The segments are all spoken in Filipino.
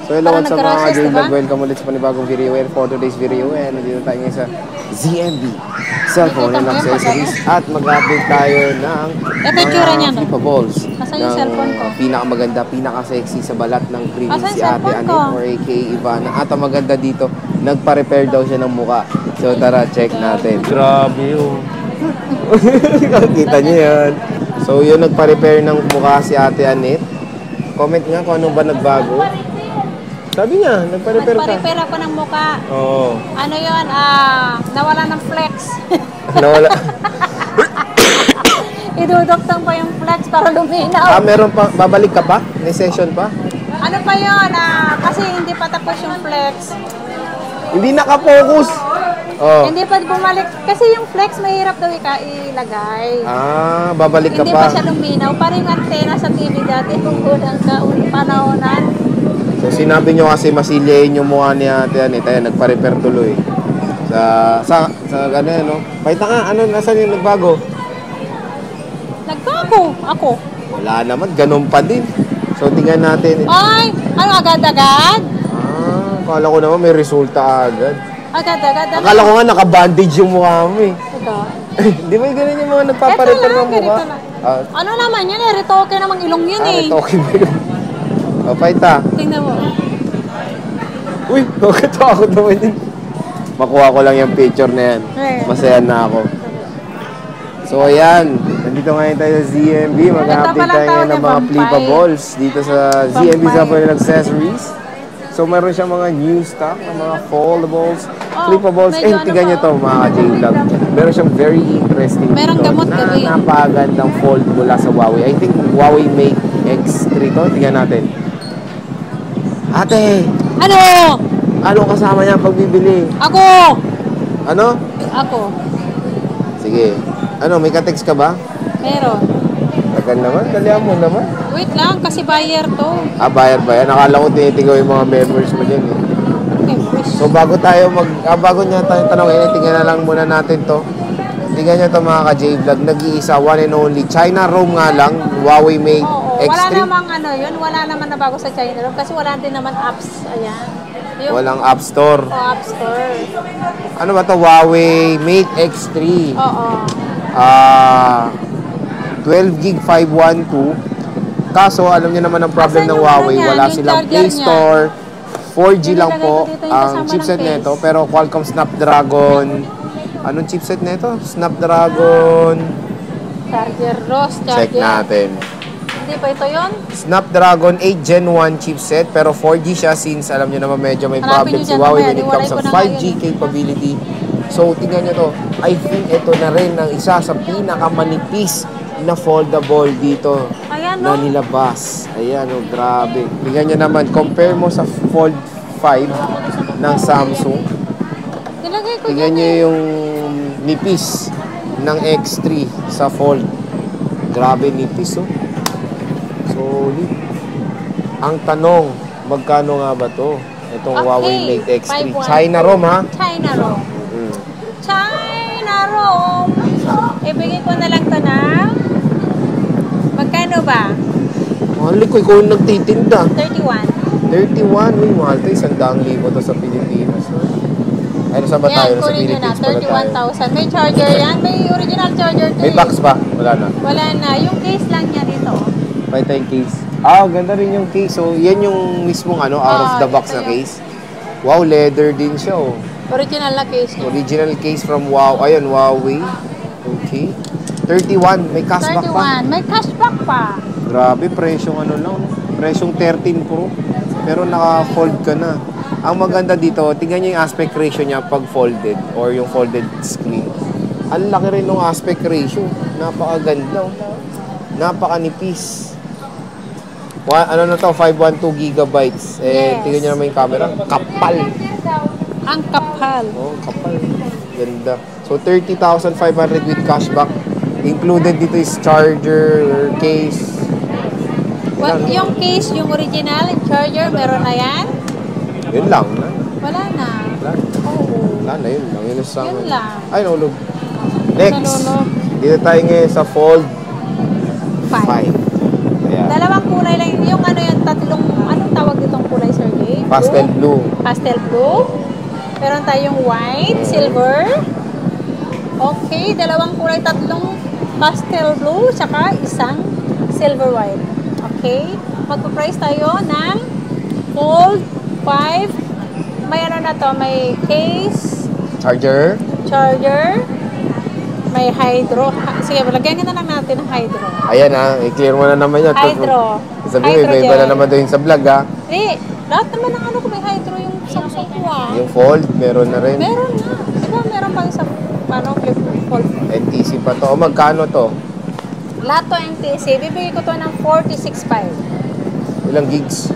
So hello, what's up mga diba? J-Vlog? Welcome ulit sa panibagong video and for today's video. And nandito tayo ngayon sa ZMB Cellphone and Accessories. At mag-update tayo ng mga flippables ng pinakamaganda, pinaka-sexy sa balat ng cream si Ate Anit or aka Ivana. At ang maganda dito, nagpa-repair daw siya ng muka. So tara, check natin. Grabe yun. Kita niyo yun. So yun, nagpa-repair ng muka si Ate Anit. Comment nga kung ano ba nagbago. Sabi niya, nagpa-repair ka. Nagpa-repair ako ng mukha. Oo. Ano yun? Nawala ng flex. Nawala. Iduduktong pa yung flex para luminaw. Meron pa, babalik ka pa? May session pa? Ano pa yun? Kasi hindi pa tapos yung flex. Hindi nakapokus. Oh. Hindi pa bumalik. Kasi yung flex mahirap daw ilagay. Babalik ka hindi pa. Hindi pa siya luminaw. Parang yung antena sa TV dati kung unang panahonan. So sinabi nyo kasi masilyain yung mukha ni Ate Anit. Ayan, nagpa-repair tuloy. Sa ano yan, no? Paita nga, nasan yung nagbago? Nagbago? Ako? Wala naman, ganun pa din. So tingnan natin. Ay! Ano, agad-agad? Akala ko naman may resulta agad. Agad-agad? Akala ko nga naka-bandage yung mukha mo eh. Ito? Di ba ganun yung mga nagpaparepair ng mukha? Ano naman yun eh? Retoke namang ilong yun eh. Retoke ba yun? Paita. Tingnan mo. Uy, nakatakot naman yun. Makuha ko lang yung picture na yan. Masaya na ako. So ayan, nandito ngayon tayo sa ZMB. Mag-update tayo ngayon ng mga flippables dito sa ZMB Cellphone and Accessories. So meron siyang mga new stock, mga foldables, flippables. And tignan nyo ito mga J-Vlog. Meron siyang very interesting merong dito gamot na napagandang fold mula sa Huawei. I think Huawei Mate X3 to. Tignan natin. Ate! Ano? Anong kasama niya pag bibili? Ako! Ano? Ako. Sige. Ano, may ka-text ka ba? Meron. Tagal naman, dalihan mo naman. Wait lang, kasi buyer to. Bayar ba yan? Nakala ko tinitigaw yung mga members mo dyan eh. So bago niya tayo tanongin, tingnan na lang muna natin to. Tingnan nyo to mga ka-J-Vlog, nag-iisa, one and only. China ROM nga lang, Huawei Mate X3. Wala namang yun, wala naman na bago sa China ROM kasi wala din naman apps. Ayan. Walang App Store. App Store. Ano ba to? Huawei Mate X3. Oo. 12 gig 512. Kaso, alam niyo naman ang problem ng Huawei. Wala silang Play Store. 4G lang po ang chipset nito. Pero Qualcomm Snapdragon. Anong chipset nito? Snapdragon. Charger ROS. Check natin. Hindi pa ito yun? Snapdragon 8 Gen 1 chipset. Pero 4G siya since alam niyo naman medyo may problem si Huawei when it comes sa 5G capability. So, tingnan nyo to. I think ito na rin ang isa sa pinakamanipis na foldable dito. Ayan, na nilabas. Ayan, grabe. Tingnan nyo naman. Compare mo sa Fold 5 ng Samsung. Tingnan nyo yung nipis ng X3 sa Fold. Grabe nipis, oh. Solid. Ang tanong, magkano nga ba to? Itong Huawei Mate X3. China ROM, ha? China ROM. China ROM. Ibigay ko na lang to na. Magkano ba? Mahal ko, ikaw yung nagtitinda. 31. 31? Uy, mahal to. 100,000 to sa Pilipinas. Ano sa ba tayo? Sa Philippines pala tayo. 31,000. May charger yan. May original charger to. May box ba? Wala na. Wala na. Yung case lang niya dito. May tayong case. Ganda rin yung case. So, yan yung mismong out of the box na case. Wow, leather din siya, oh. Original na case niya. Original case from Ayun, Huawei. Okay. 31. May cashback pa. 31. May cashback pa. Grabe, presyong lang. Presyong 13 Pro. Pero naka-fold ka na. Ang maganda dito, tingnan nyo yung aspect ratio niya pag folded or yung folded screen. Ang laki rin ng aspect ratio. Napakaganda. Napakanipis. Ano na to? 512 gigabytes. Tingnan nyo naman yung camera. Kapal. Ang kapal. Kapal. Ganda. So, 30,500 with cashback. Included dito is charger, case. Yung case, yung original, charger, meron na yan? Yun lang. Wala na. Wala na, yun lang. Yun lang. Ay, nulog. Next. Dito tayo ngayon sa Fold 5. Dalawang kulay lang. Yung tatlong, anong tawag ditong kulay, Sergey? Pastel blue. Pastel blue. Meron tayong white, silver. Okay, dalawang kulay, tatlong pastel blue, tsaka isang silver white. Okay, magpa-price tayo ng Fold 5. May ano na to, may case, Charger. may hydro. Sige, lagyan na lang natin ng hydro. Ayan i-clear mo na naman yan. Hydro. Sabi mo, iba na naman doon sa vlog Hindi, lahat naman ng ano ko may hydro yung Samsung ko Yung Fold, meron na rin. Meron na. Diba meron pang sa flip fold. NTC pa to. O magkano to? Lahat to NTC. Bibigay ko to ng 46.5. Ilang gigs?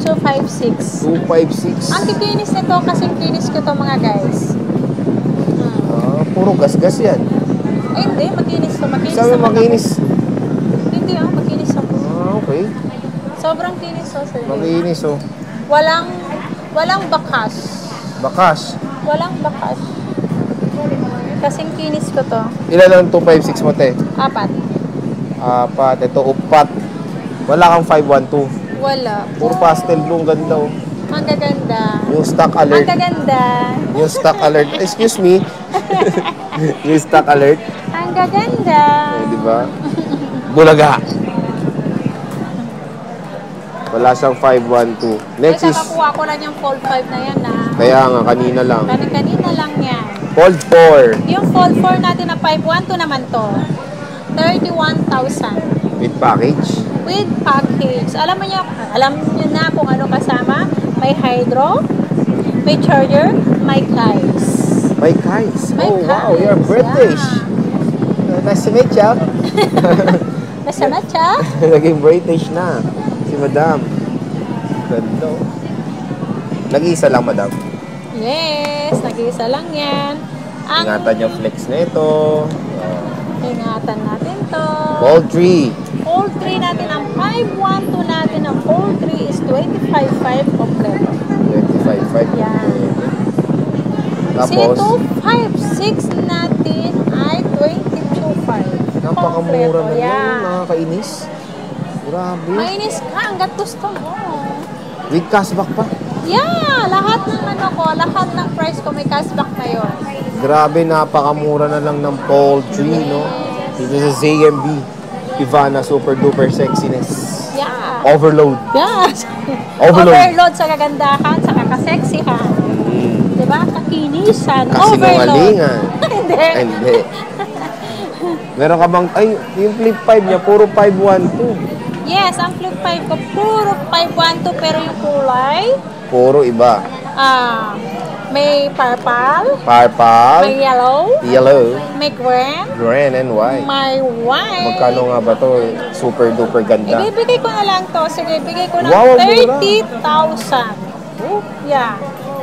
256. 256. Ang kikinis nito kasi kinis ko to mga guys. Puro gas-gas yan. Ay hindi, makinis to. Makinis Sabi naman makinis. ako. Hindi makinis ako. Okay. Sobrang kinis sir. Makinis Walang bakas. Bakas. Walang bakas. Kasing kinis ko to. Ilan lang 256 mo, te? 4. Apat. Ito, upat. Wala kang 512. Wala. Puro pastel blue. Ang ganda, oh. Ang gaganda. New stock alert. Ang gaganda. New stock alert. Excuse me. New stock alert. Ang gaganda. Di ba? Bulaga. Wala siyang 512. Next is... Nakakuha ko lang yung Fold 5 na yan Kaya nga, kanina lang. Kanina lang yan. Fold 4. Yung Fold 4 natin na 512 naman to. 31,000. With package. With package. Alam niyo na kung ano kasama. May hydro, may charger, may case. May case. May Oh, wow. case, You're British. Nice to meet you. Masama siya. Naging British na. Si Madam. Ganda. Nag-iisa lang, Madam. Yes, nag-iisa lang yan. Ingatan yung flex na ito. Ingatan natin to. Fold 3. Fold 3 natin, ang 512 natin, ang Fold 3 is 25.5 kompleto. 25.5. Yan. Tapos, Si 256 natin ay 22.5. napakamura na Yan. yun. Nakakainis. Grabe. Mainis ka hanggat gusto mo. With cashback pa. Yeah, lahat ng price ko may cashback na yun. Grabe, napakamura na lang ng Fold 3, no? Dito sa ZMB. Ivana, super duper sexiness. Yeah. Overload. Yeah. Overload. Sa kagandahan, sa kakaseksihan. Diba? Kakinisan. Kasinungalingan. Hindi. Hindi. Meron ka bang, yung Flip 5 niya, puro 512. Yes, ang Flip 5 ko, puro 512, pero yung kulay, Puro iba. may purple, may yellow, may green, and white. may white. Magkano nga ba to? Super duper ganda. Ibibigay ko na lang to. Sige, bigay ko ng Wow, ang mura. 30,000. Yeah.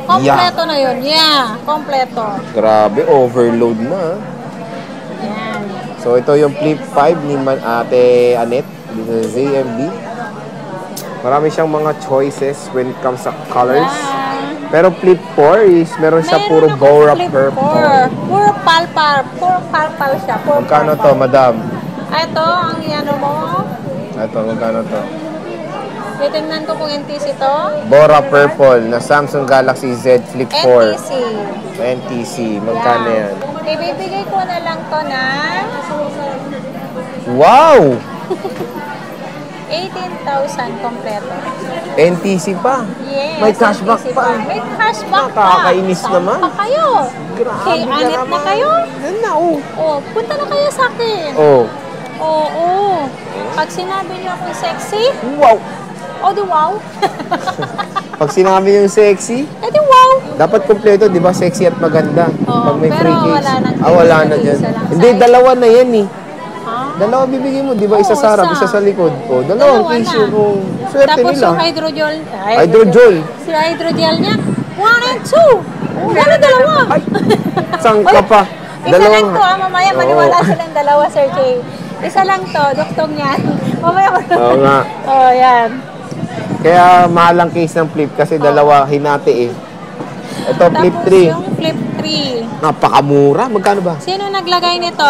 Kompleto na yun. Yeah, kompleto. Grabe, overload na. Yan. So ito yung Flip 5 ni Ate Anet dito sa ZMB. Marami siyang mga choices when it comes sa colors. Yeah. Pero Flip 4 is meron siya puro Meron akong Bora Flip purple. 4. Puro palpal siya. Puro Magkano to, palpal. madam? Ito, ang ano mo. Ito, magkano to? Titingnan ko kung NTC to. Bora purple na Samsung Galaxy Z Flip 4. NTC. NTC. Magkano yan? Ibibigay ko na lang to na Wow! 18,000 kompleto. NTC pa. Yes. May cashback NTC pa. May cashback pa. Nakakainis Saan naman. pa kayo? Grabe Kay ka Anet na naman. kayo? Yan na, oh. Oh, punta na kayo sa akin. Oh. Oo. Pag sinabi niyo akong sexy, Wow! di wow. Pag sinabi yung sexy, Di wow. dapat kompleto, di ba? Sexy at maganda. Oo, Pag may pero free case. wala nang Wala case. na dyan. Isa lang Hindi, size. dalawa na yan eh. Ha? Dalawa bibigay mo, di ba? Oo, Isa sa harap, isa. isa sa likod. Oh, dalawang Dalawa case na. yun. Oh, swerte Tapos nila. yung hydrogel. Hydrogel. Si hydrogel niya, 1 and 2. Dalawa. Ay, saan ka pa? Isa lang to, mamaya maniwala silang dalawa, Sir Jay. Isa lang to, duktong yan. Mamaya Oo nga. yan. Kaya mahal ang case ng Flip kasi dalawa hinati eh. Ito, Flip Tapos 3. yung Flip 3. Napakamura. Magkano ba? Sino naglagay nito?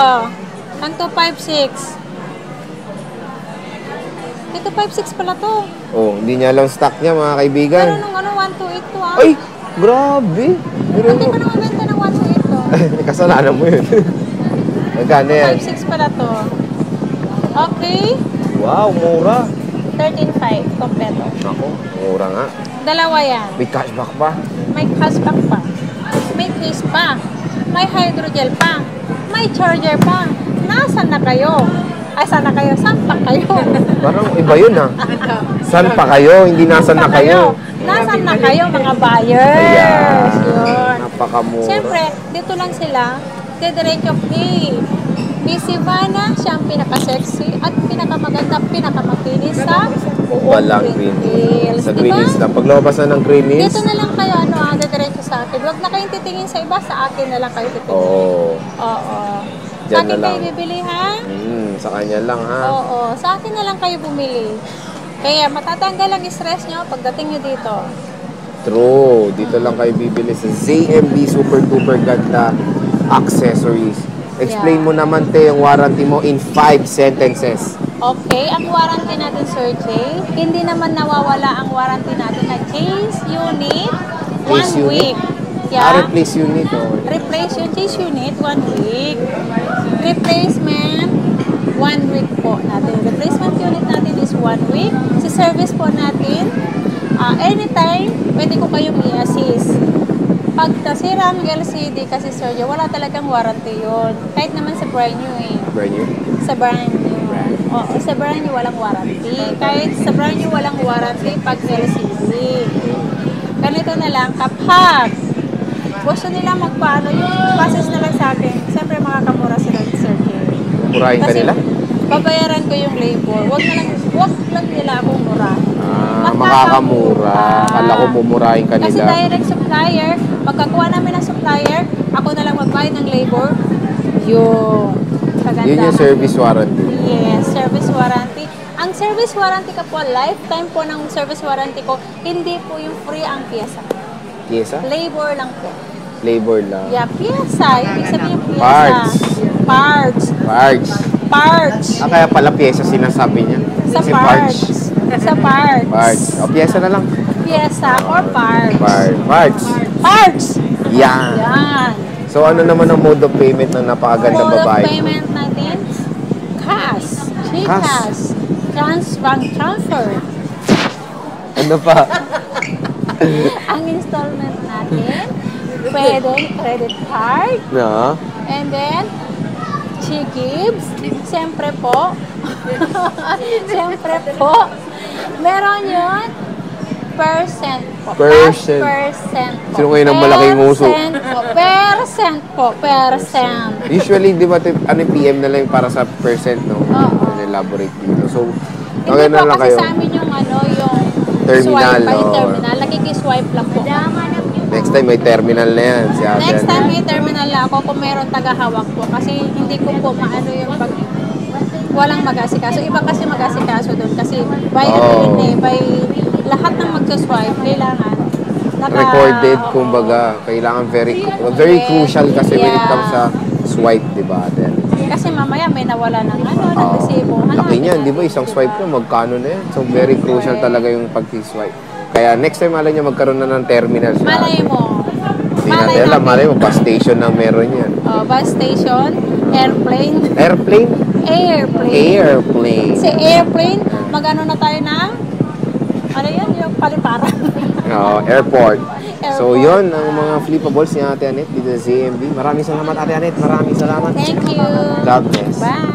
Ang 256. Ito 256 pala to. Oh, hindi niya alam stock niya, mga kaibigan. Pero nung ano, 1282 ah. Ay, grabe. Pero Hindi ko naman benta ng 1282. kasalanan mo yun. Magkano yan? 5.6 pala to. Okay. Wow, mura. 13.5 kompleto. Ako, mura nga. Dalawa yan. May cashback pa. May cashback pa. May case pa. May hydrogel pa. May charger pa. Nasaan na kayo? Ay, saan na kayo? Saan pa kayo? Parang iba yun ha. Saan pa kayo? Hindi nasan na kayo. Nasaan na kayo, mga buyers? Ayan. Yun. Napakamura. Siyempre, dito lang sila. Didiretso kay Miss Ivana, siya ang pinaka-sexy at pinakamaganda, pinakamakinis sa buong Walang Green Green Hills. Sa Diba? Green Hills na. Paglabas na ng Green Hills. Dito na lang kayo, didiretso sa akin. Huwag na kayong titingin sa iba, sa akin na lang kayo titingin. Oo. Oo. Sa Diyan akin na lang. kayo bibili, ha? Sa kanya lang ha. Oo. Sa akin na lang kayo bumili. Kaya matatanggal ang stress nyo pagdating nyo dito. True. Dito lang kayo bibili sa ZMB Super Duper Ganda Accessories. Explain mo naman, te, yung warranty mo in 5 sentences. Okay, ang warranty natin, Sir Jay, hindi naman nawawala ang warranty natin na case unit, 1 Case unit? week. Yeah. Replace unit. Oh. Replace yung case unit, 1 week. Replacement, 1 week po natin. Replacement unit natin is 1 week. Si service po natin, anytime, pwede ko kayong i-assist. Pag nasira ang LCD kasi, Sir Jay, wala talagang warranty yun. Kahit naman sa brand new eh. Brand new? Sa brand new. Oo, sa brand new walang warranty. Kahit sa brand new walang warranty pag LCD. Ganito na lang, kapag gusto nila magpaano, yung process na lang sa akin, siyempre makakamura sila ni Sir Jay. Murahin ka nila? Babayaran ko yung labor. Wag lang nila akong mura. Makakamura. Kala ko mumurahin ka Kasi nila. direct supplier, magkakuha namin ng supplier, ako na lang magbayad ng labor. Yun. Kagandahan. Yun yung service warranty. Yes, service warranty. Ang service warranty ka po, lifetime po ng service warranty ko, hindi po yung free ang pyesa. Pyesa? Labor lang po. Labor lang. Yeah, pyesa. Ibig sabihin pyesa. Parts. Parts. Parts. Parts. Kaya pala pyesa sinasabi niya. Sa Kasi parts. Sa parts. Parts. O, pyesa na lang. Pyesa or parts. Parts. Parts. Yan. Yan. So, ano naman ang mode of payment ng napakagandang Mode of babae? payment natin, cash. Cash. Bank transfer. Ano pa? Ang installment natin, pwedeng credit card. No? And then, she gives. Siyempre po. Siyempre po. Meron yun. Percent po. Percent. Percent po. Sino kayo ng malaking uso? Percent po. Percent. Usually, di ba, ano yung PM na lang para sa percent, no? Oo. Elaborate dito. So, Hindi okay na po lang kasi kayo. sa amin yung yung Terminal, swipe, no? terminal. Nakikiswipe lang po. Next time, may terminal na yan. Si ate. Next time may terminal na ako kung meron tagahawak po. Kasi hindi ko po maano yung pag walang mag-asikaso. Iba kasi mag-asikaso doon. Kasi by by lahat ng mag-swipe, kailangan Recorded, kumbaga. Kailangan very crucial kasi when it comes sa swipe, di ba, ate? Kasi mamaya may nawala ng ng resibo. Laki niyan, di ba? Isang swipe na, magkano na yan? So, very crucial talaga yung pag-swipe. Kaya next time, malay niya magkaroon na ng terminal. Malay mo. Hindi natin alam, malay mo, bus station na meron yan. Bus station, airplane. Airplane? Airplane. Airplane. Si airplane, mag-ano na tayo ng, ano yan, yung paliparan. Airport. So, yun ang mga flippables ni Ate Annette dito sa ZMB. Maraming salamat, Ate Annette. Maraming salamat. Thank you. God bless. Bye.